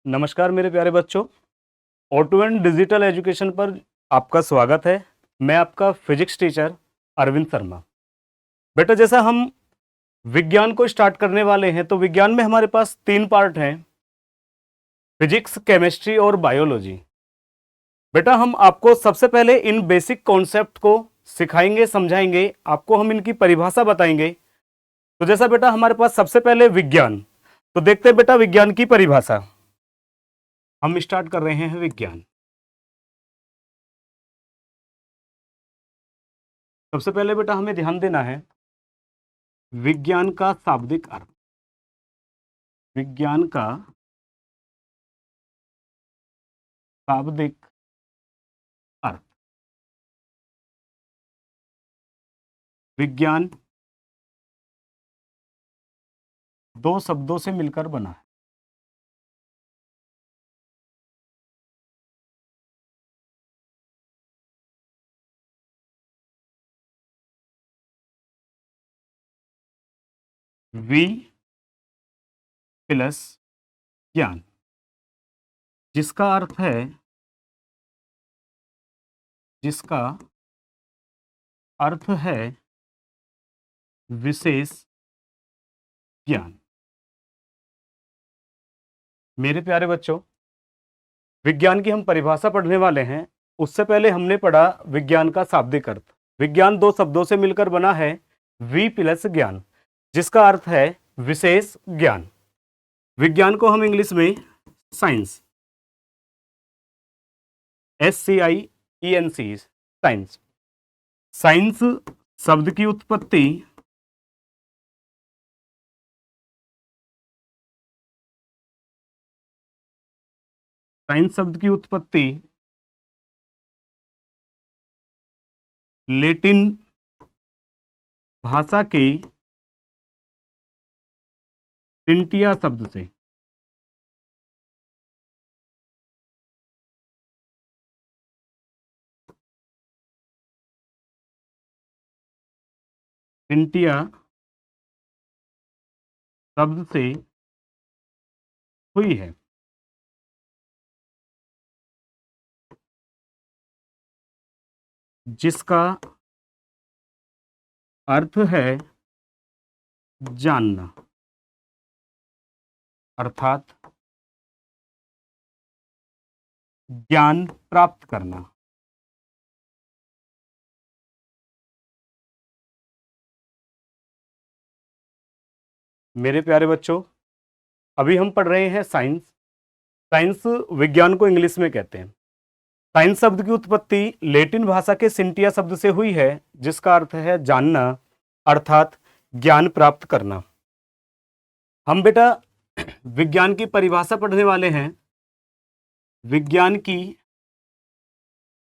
नमस्कार मेरे प्यारे बच्चों, ऑटो एंड डिजिटल एजुकेशन पर आपका स्वागत है। मैं आपका फिजिक्स टीचर अरविंद शर्मा। बेटा, जैसा हम विज्ञान को स्टार्ट करने वाले हैं तो विज्ञान में हमारे पास 3 पार्ट हैं, फिजिक्स, केमिस्ट्री और बायोलॉजी। बेटा, हम आपको सबसे पहले इन बेसिक कॉन्सेप्ट को सिखाएंगे, समझाएंगे, आपको हम इनकी परिभाषा बताएंगे। तो जैसा बेटा हमारे पास सबसे पहले विज्ञान, तो देखते हैं बेटा विज्ञान की परिभाषा। हम स्टार्ट कर रहे हैं विज्ञान। सबसे पहले बेटा हमें ध्यान देना है विज्ञान का शाब्दिक अर्थ। विज्ञान का शाब्दिक अर्थ। विज्ञान 2 शब्दों से मिलकर बना है। वि प्लस ज्ञान, जिसका अर्थ है जिसका अर्थ है विशेष ज्ञान। मेरे प्यारे बच्चों, विज्ञान की हम परिभाषा पढ़ने वाले हैं। उससे पहले हमने पढ़ा विज्ञान का शाब्दिक अर्थ। विज्ञान 2 शब्दों से मिलकर बना है, वि प्लस ज्ञान, जिसका अर्थ है विशेष ज्ञान। विज्ञान को हम इंग्लिश में साइंस, SCIENC, साइंस। साइंस शब्द की उत्पत्ति लैटिन भाषा के सिंटिया शब्द से। सिंटिया शब्द से हुई है, जिसका अर्थ है जानना, अर्थात ज्ञान प्राप्त करना। मेरे प्यारे बच्चों, अभी हम पढ़ रहे हैं साइंस। साइंस विज्ञान को इंग्लिश में कहते हैं। साइंस शब्द की उत्पत्ति लैटिन भाषा के सिंटिया शब्द से हुई है, जिसका अर्थ है जानना, अर्थात ज्ञान प्राप्त करना। हम बेटा विज्ञान की परिभाषा पढ़ने वाले हैं। विज्ञान की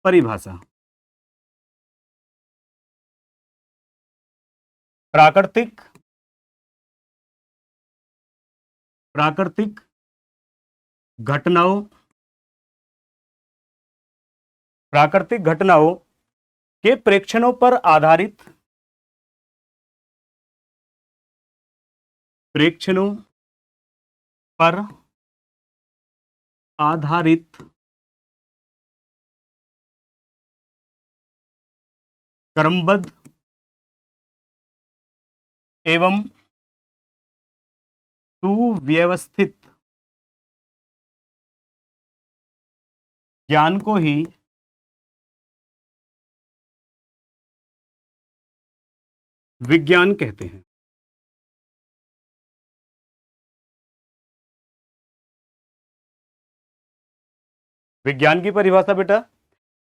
परिभाषा प्राकृतिक घटनाओं के प्रेक्षणों पर आधारित क्रमबद्ध एवं सुव्यवस्थित ज्ञान को ही विज्ञान कहते हैं। विज्ञान की परिभाषा बेटा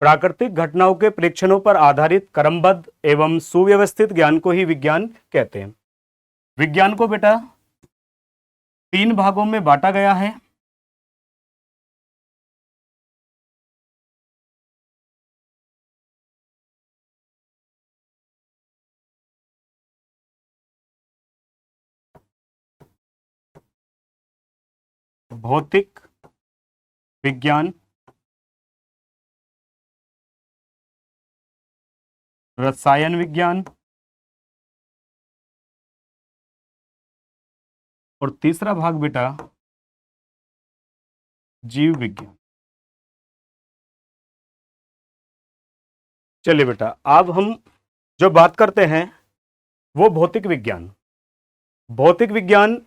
प्राकृतिक घटनाओं के प्रेक्षणों पर आधारित क्रमबद्ध एवं सुव्यवस्थित ज्ञान को ही विज्ञान कहते हैं। विज्ञान को बेटा 3 भागों में बांटा गया है। भौतिक विज्ञान, रसायन विज्ञान और तीसरा भाग बेटा जीव विज्ञान। चलिए बेटा, अब हम जो बात करते हैं वो भौतिक विज्ञान। भौतिक विज्ञान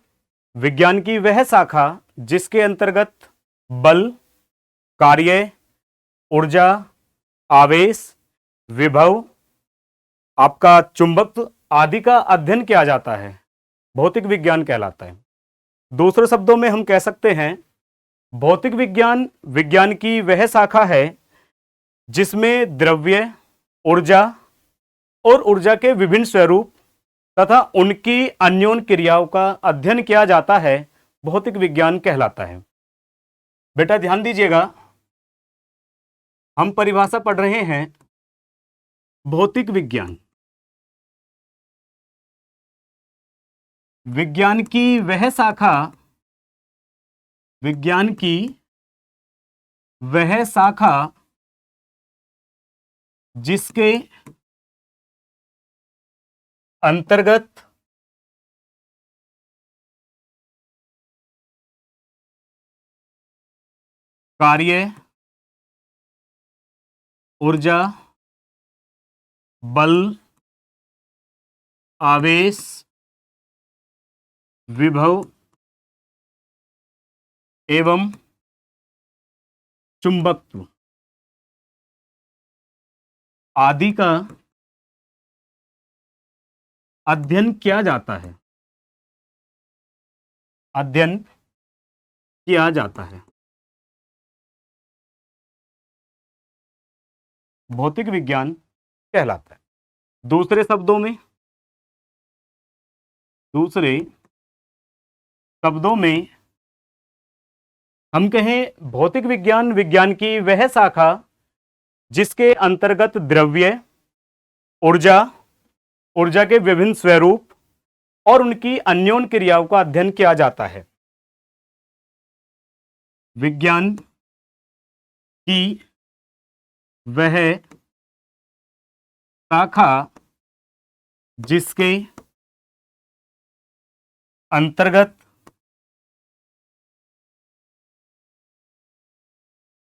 विज्ञान की वह शाखा जिसके अंतर्गत बल, कार्य, ऊर्जा, आवेश, विभव, आपका चुंबकत्व आदि का अध्ययन किया जाता है, भौतिक विज्ञान कहलाता है। दूसरे शब्दों में हम कह सकते हैं भौतिक विज्ञान विज्ञान की वह शाखा है जिसमें द्रव्य, ऊर्जा और ऊर्जा के विभिन्न स्वरूप तथा उनकी अन्योन्य क्रियाओं का अध्ययन किया जाता है, भौतिक विज्ञान कहलाता है। बेटा ध्यान दीजिएगा, हम परिभाषा पढ़ रहे हैं भौतिक विज्ञान। विज्ञान की वह शाखा, विज्ञान की वह शाखा जिसके अंतर्गत कार्य, ऊर्जा, बल, आवेश, विभव एवं चुंबकत्व आदि का अध्ययन किया जाता है, अध्ययन किया जाता है। भौतिक विज्ञान कहलाता है। दूसरे शब्दों में हम कहें भौतिक विज्ञान विज्ञान की वह शाखा जिसके अंतर्गत द्रव्य, ऊर्जा, ऊर्जा के विभिन्न स्वरूप और उनकी अन्योन्य क्रियाओं का अध्ययन किया जाता है। विज्ञान की वह शाखा जिसके अंतर्गत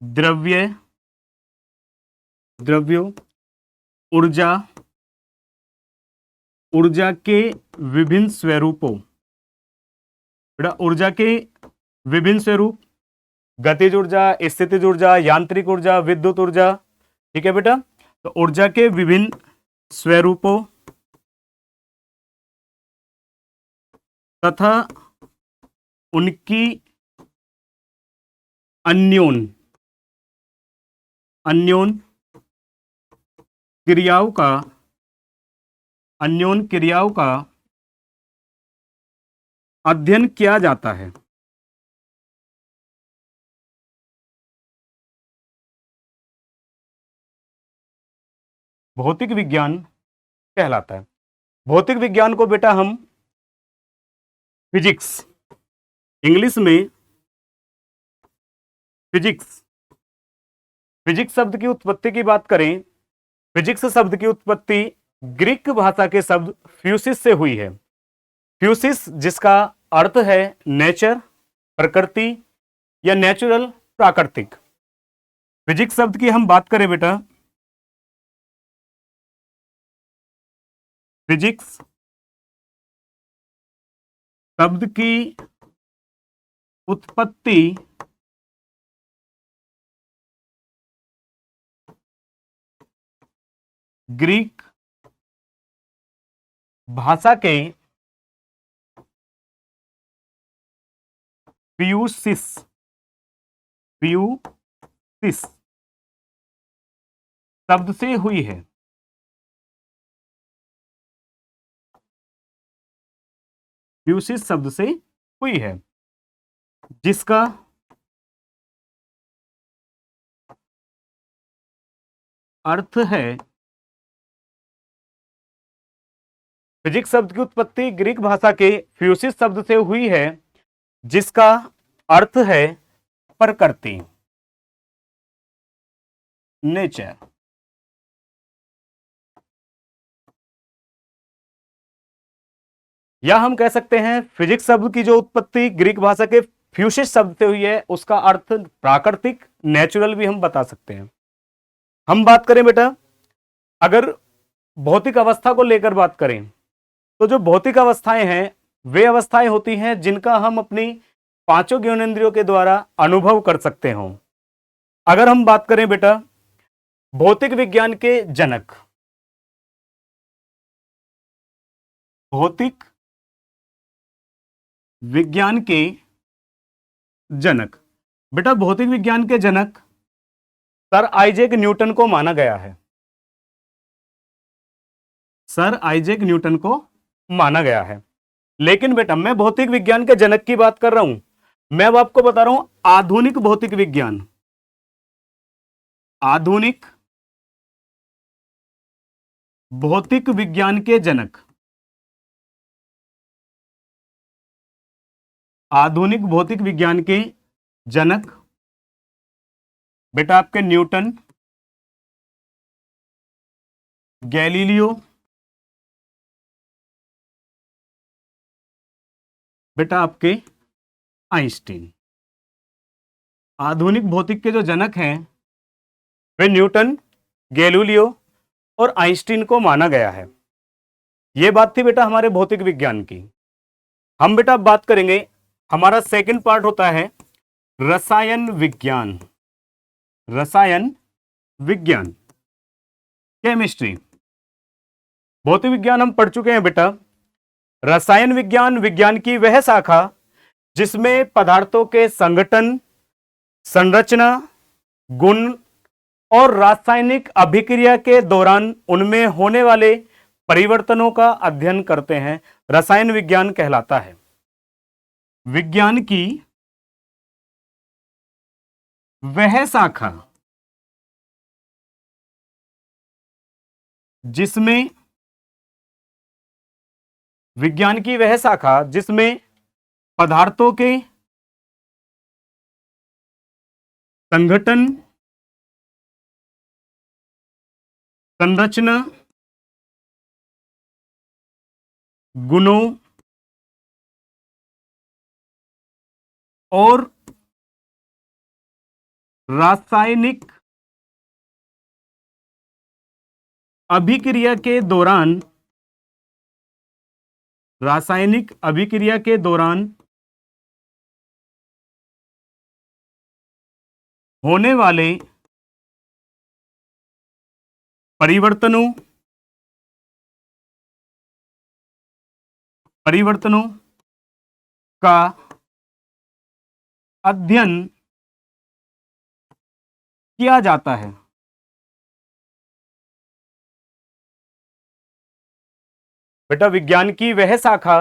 द्रव्यों, ऊर्जा, ऊर्जा के विभिन्न स्वरूपों, ऊर्जा के विभिन्न स्वरूप, गतिज ऊर्जा, स्थितिज ऊर्जा, यांत्रिक ऊर्जा, विद्युत ऊर्जा, ठीक है बेटा। तो ऊर्जा के विभिन्न स्वरूपों तथा उनकी अन्योन्य क्रियाओं का अध्ययन किया जाता है। भौतिक विज्ञान कहलाता है। भौतिक विज्ञान को बेटा हम फिजिक्स, इंग्लिश में फिजिक्स शब्द की उत्पत्ति की बात करें, फिजिक्स शब्द की उत्पत्ति ग्रीक भाषा के शब्द फ्यूसिस से हुई है। फ्यूसिस जिसका अर्थ है नेचर, प्रकृति या नेचुरल, प्राकृतिक। फिजिक्स शब्द की हम बात करें बेटा, फिजिक्स शब्द की उत्पत्ति ग्रीक भाषा के फ्यूसिस शब्द से हुई है। फ्यूसिस शब्द से हुई है जिसका अर्थ है, फिजिक्स शब्द की उत्पत्ति ग्रीक भाषा के फ्यूसिस शब्द से हुई है जिसका अर्थ है प्रकृति, नेचर। या हम कह सकते हैं फिजिक्स शब्द की जो उत्पत्ति ग्रीक भाषा के फ्यूसिस शब्द से हुई है, उसका अर्थ प्राकृतिक, नेचुरल भी हम बता सकते हैं। हम बात करें बेटा, अगर भौतिक अवस्था को लेकर बात करें, तो जो भौतिक अवस्थाएं हैं वे अवस्थाएं होती हैं जिनका हम अपनी पांचों ज्ञानेंद्रियों के द्वारा अनुभव कर सकते हो। अगर हम बात करें बेटा भौतिक विज्ञान के जनक, भौतिक विज्ञान के जनक, बेटा भौतिक विज्ञान के जनक सर आइजैक न्यूटन को माना गया है। सर आइजैक न्यूटन को माना गया है। लेकिन बेटा मैं भौतिक विज्ञान के जनक की बात कर रहा हूं, मैं अब आपको बता रहा हूं आधुनिक भौतिक विज्ञान, आधुनिक भौतिक विज्ञान के जनक, आधुनिक भौतिक विज्ञान के जनक बेटा आपके न्यूटन, गैलीलियो, बेटा आपके आइंस्टीन। आधुनिक भौतिक के जो जनक हैं वे न्यूटन, गैलीलियो और आइंस्टीन को माना गया है। यह बात थी बेटा हमारे भौतिक विज्ञान की। हम बेटा बात करेंगे, हमारा सेकंड पार्ट होता है रसायन विज्ञान, रसायन विज्ञान, केमिस्ट्री। भौतिक विज्ञान हम पढ़ चुके हैं बेटा। रसायन विज्ञान, विज्ञान की वह शाखा जिसमें पदार्थों के संगठन, संरचना, गुण और रासायनिक अभिक्रिया के दौरान उनमें होने वाले परिवर्तनों का अध्ययन करते हैं, रसायन विज्ञान कहलाता है। विज्ञान की वह शाखा जिसमें, विज्ञान की वह शाखा जिसमें पदार्थों के संगठन, संरचना, गुणों और रासायनिक अभिक्रिया के दौरान, रासायनिक अभिक्रिया के दौरान होने वाले परिवर्तनों, परिवर्तनों का अध्ययन किया जाता है। बेटा विज्ञान की वह शाखा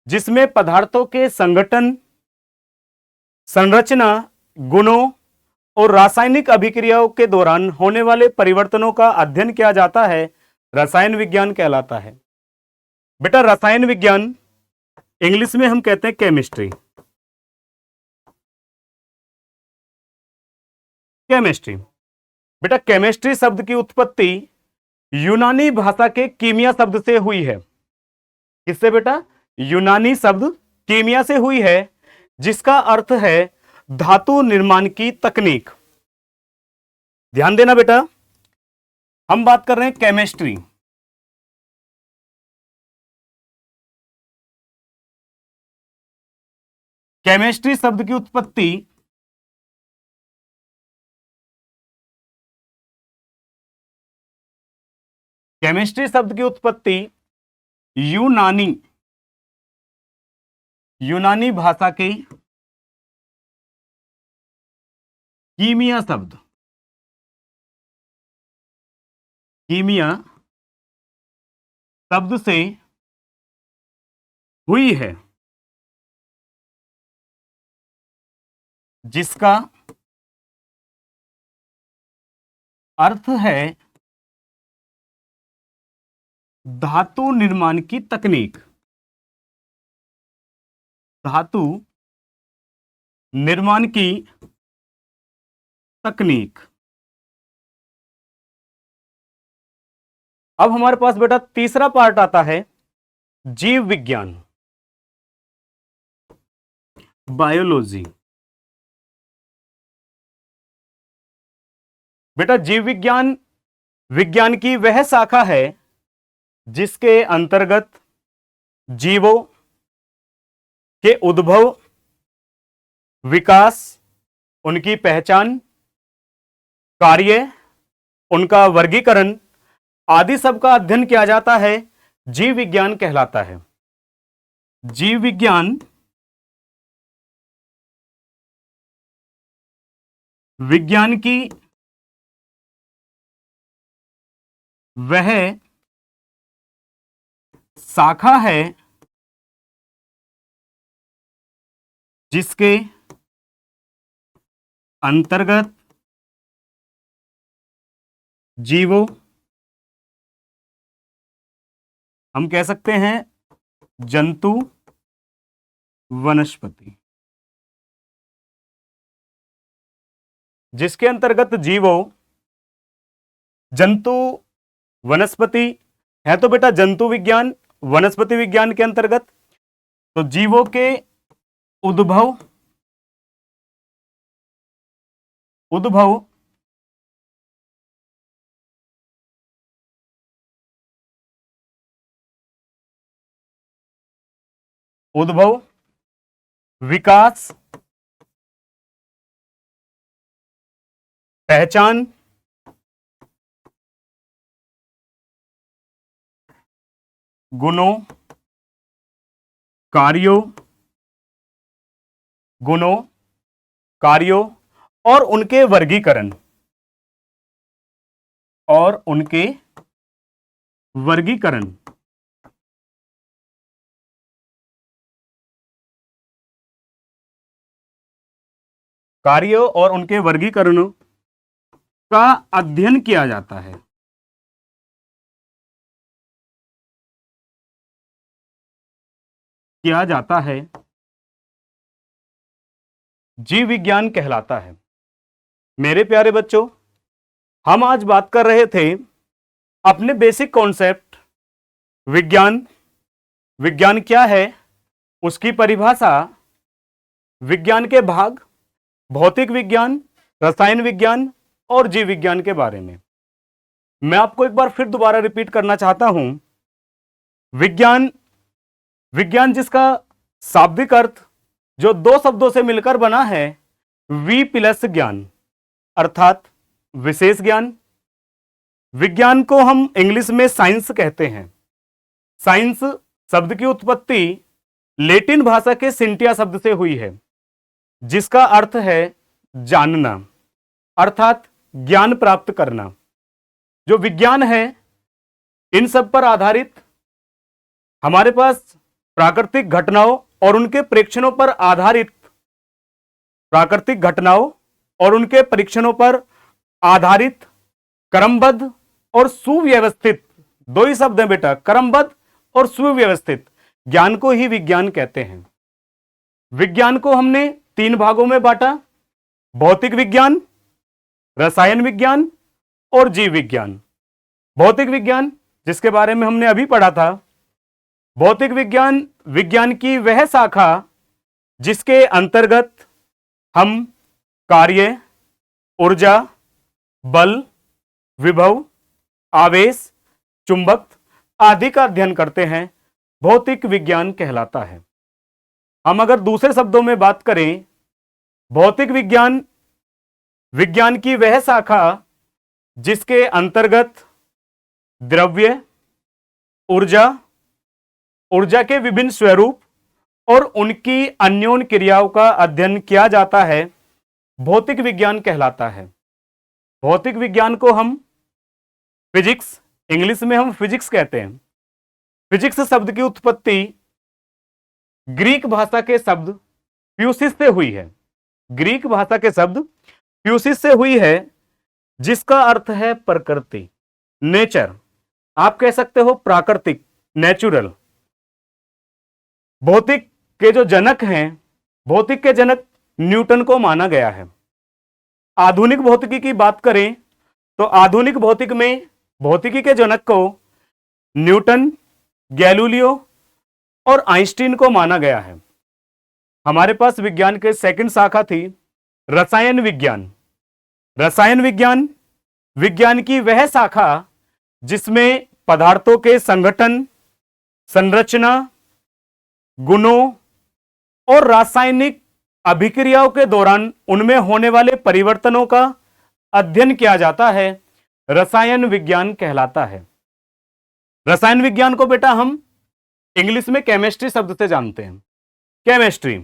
जिसमें पदार्थों के संगठन, संरचना, गुणों और रासायनिक अभिक्रियाओं के दौरान होने वाले परिवर्तनों का अध्ययन किया जाता है, रसायन विज्ञान कहलाता है। बेटा रसायन विज्ञान इंग्लिश में हम कहते हैं केमिस्ट्री, केमिस्ट्री। बेटा केमिस्ट्री शब्द की उत्पत्ति यूनानी भाषा के कीमिया शब्द से हुई है। किससे बेटा? यूनानी शब्द कीमिया से हुई है, जिसका अर्थ है धातु निर्माण की तकनीक। ध्यान देना बेटा, हम बात कर रहे हैं केमिस्ट्री। केमिस्ट्री शब्द की उत्पत्ति यूनानी भाषा के कीमिया शब्द से हुई है, जिसका अर्थ है धातु निर्माण की तकनीक। धातु निर्माण की तकनीक। अब हमारे पास बेटा तीसरा पार्ट आता है जीव विज्ञान। बायोलॉजी। बेटा जीव विज्ञान विज्ञान की वह शाखा है जिसके अंतर्गत जीवों के उद्भव, विकास, उनकी पहचान, कार्य, उनका वर्गीकरण आदि सब का अध्ययन किया जाता है, जीव विज्ञान कहलाता है। जीव विज्ञान विज्ञान की वह शाखा है जिसके अंतर्गत जीवों, हम कह सकते हैं जंतु, वनस्पति, जिसके अंतर्गत जीवों, जंतु, वनस्पति है तो बेटा जंतु विज्ञान, वनस्पति विज्ञान के अंतर्गत तो जीवों के उद्भव, विकास, पहचान, गुणों, कार्यों और उनके वर्गीकरण कार्यों और उनके वर्गीकरणों का अध्ययन किया जाता है। जीव विज्ञान कहलाता है। मेरे प्यारे बच्चों, हम आज बात कर रहे थे अपने बेसिक कॉन्सेप्ट विज्ञान क्या है, उसकी परिभाषा, विज्ञान के भाग, भौतिक विज्ञान, रसायन विज्ञान और जीव विज्ञान के बारे में। मैं आपको एक बार फिर दोबारा रिपीट करना चाहता हूं। विज्ञान जिसका शाब्दिक अर्थ जो दो शब्दों से मिलकर बना है, वी प्लस ज्ञान अर्थात विशेष ज्ञान। विज्ञान को हम इंग्लिश में साइंस कहते हैं। साइंस शब्द की उत्पत्ति लैटिन भाषा के सिंटिया शब्द से हुई है, जिसका अर्थ है जानना अर्थात ज्ञान प्राप्त करना। जो विज्ञान है, इन सब पर आधारित हमारे पास प्राकृतिक घटनाओं और उनके परीक्षणों पर आधारित क्रमबद्ध और सुव्यवस्थित, दो ही शब्द हैं बेटा, क्रमबद्ध और सुव्यवस्थित ज्ञान को ही विज्ञान कहते हैं। विज्ञान को हमने तीन भागों में बांटा, भौतिक विज्ञान, रसायन विज्ञान और जीव विज्ञान। भौतिक विज्ञान जिसके बारे में हमने अभी पढ़ा था, भौतिक विज्ञान विज्ञान की वह शाखा जिसके अंतर्गत हम कार्य, ऊर्जा, बल, विभव, आवेश, चुंबक आदि का अध्ययन करते हैं, भौतिक विज्ञान कहलाता है। हम अगर दूसरे शब्दों में बात करें, भौतिक विज्ञान विज्ञान की वह शाखा जिसके अंतर्गत द्रव्य, ऊर्जा के विभिन्न स्वरूप और उनकी अन्योन्य क्रियाओं का अध्ययन किया जाता है, भौतिक विज्ञान कहलाता है। भौतिक विज्ञान को हम फिजिक्स, इंग्लिश में हम फिजिक्स कहते हैं। फिजिक्स शब्द की उत्पत्ति ग्रीक भाषा के शब्द फ्यूसिस से हुई है। ग्रीक भाषा के शब्द फ्यूसिस से हुई है, जिसका अर्थ है प्रकृति, नेचर। आप कह सकते हो प्राकृतिक, नेचुरल। भौतिक के जो जनक हैं, भौतिक के जनक न्यूटन को माना गया है। आधुनिक भौतिकी की बात करें तो आधुनिक भौतिक में भौतिकी के जनक को न्यूटन, गैलीलियो और आइंस्टीन को माना गया है। हमारे पास विज्ञान के सेकंड शाखा थी रसायन विज्ञान। रसायन विज्ञान विज्ञान की वह शाखा जिसमें पदार्थों के संगठन, संरचना, गुणों और रासायनिक अभिक्रियाओं के दौरान उनमें होने वाले परिवर्तनों का अध्ययन किया जाता है, रसायन विज्ञान कहलाता है। रसायन विज्ञान को बेटा हम इंग्लिश में केमिस्ट्री शब्द से जानते हैं। केमिस्ट्री,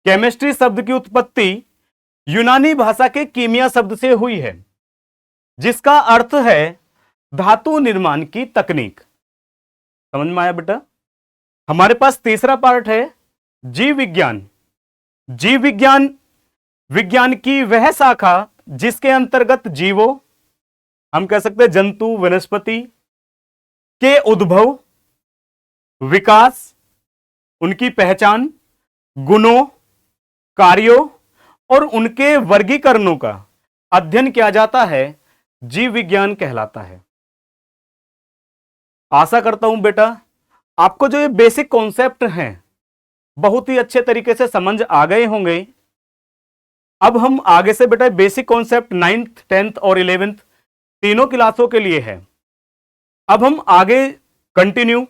केमिस्ट्री शब्द की उत्पत्ति यूनानी भाषा के कीमिया शब्द से हुई है, जिसका अर्थ है धातु निर्माण की तकनीक। समझ में आया बेटा? हमारे पास तीसरा पार्ट है जीव विज्ञान। जीव विज्ञान विज्ञान की वह शाखा जिसके अंतर्गत जीवों, हम कह सकते हैं जंतु, वनस्पति के उद्भव, विकास, उनकी पहचान, गुणों, कार्यों और उनके वर्गीकरणों का अध्ययन किया जाता है, जीव विज्ञान कहलाता है। आशा करता हूं बेटा आपको जो ये बेसिक कॉन्सेप्ट हैं बहुत ही अच्छे तरीके से समझ आ गए होंगे। अब हम आगे से बेटा बेसिक कॉन्सेप्ट 9th, 10th और 11th तीनों क्लासों के लिए है। अब हम आगे continue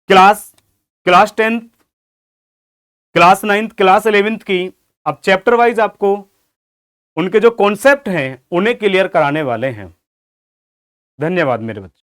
class 10th, class 9th, class 11th की अब चैप्टर वाइज आपको उनके जो कॉन्सेप्ट हैं उन्हें क्लियर कराने वाले हैं। धन्यवाद मेरे बच्चे।